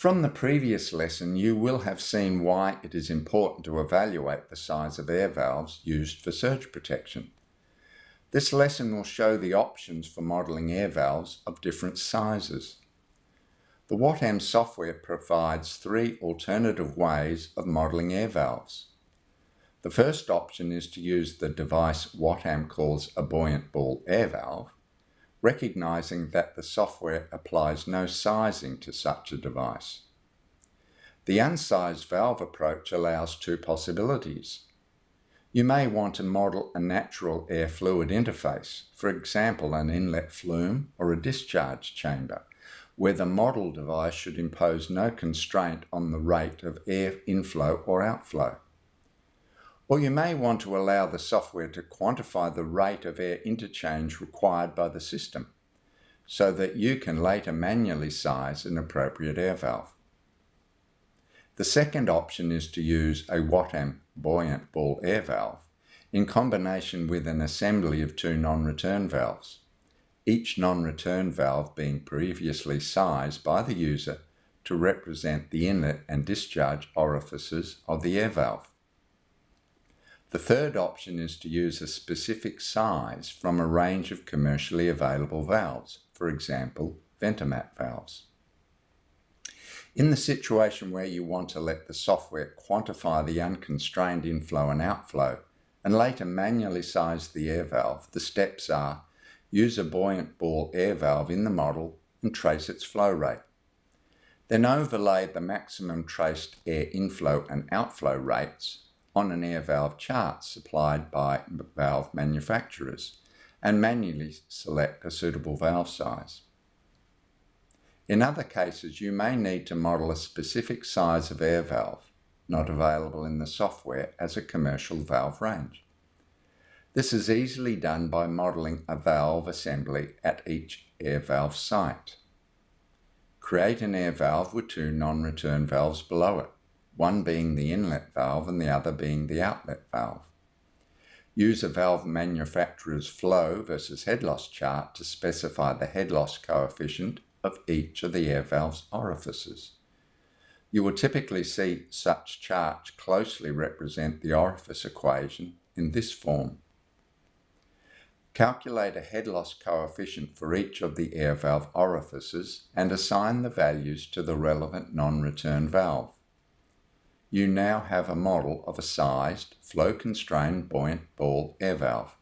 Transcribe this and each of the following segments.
From the previous lesson, you will have seen why it is important to evaluate the size of air valves used for surge protection. This lesson will show the options for modelling air valves of different sizes. The VentOMat software provides 3 alternative ways of modelling air valves. The first option is to use the device VentOMat calls a buoyant ball air valve, recognizing that the software applies no sizing to such a device. The unsized valve approach allows 2 possibilities. You may want to model a natural air fluid interface, for example an inlet flume or a discharge chamber, where the model device should impose no constraint on the rate of air inflow or outflow. Or you may want to allow the software to quantify the rate of air interchange required by the system, so that you can later manually size an appropriate air valve. The second option is to use a VentOMat buoyant ball air valve in combination with an assembly of 2 non-return valves, each non-return valve being previously sized by the user to represent the inlet and discharge orifices of the air valve. The third option is to use a specific size from a range of commercially available valves, for example, VentOMat valves. In the situation where you want to let the software quantify the unconstrained inflow and outflow and later manually size the air valve, the steps are: use a buoyant ball air valve in the model and trace its flow rate. Then overlay the maximum traced air inflow and outflow rates on an air valve chart supplied by valve manufacturers and manually select a suitable valve size. In other cases, you may need to model a specific size of air valve, not available in the software as a commercial valve range. This is easily done by modelling a valve assembly at each air valve site. Create an air valve with 2 non-return valves below it, one being the inlet valve and the other being the outlet valve. Use a valve manufacturer's flow versus head loss chart to specify the head loss coefficient of each of the air valve's orifices. You will typically see such charts closely represent the orifice equation in this form. Calculate a head loss coefficient for each of the air valve orifices and assign the values to the relevant non-return valve. You now have a model of a sized, flow-constrained buoyant ball air valve.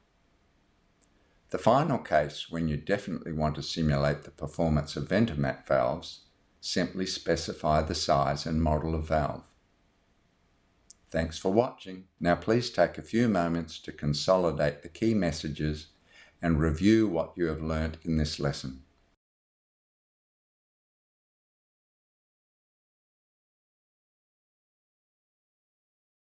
The final case, when you definitely want to simulate the performance of VentOMat valves, simply specify the size and model of valve. Thanks for watching. Now please take a few moments to consolidate the key messages and review what you have learnt in this lesson.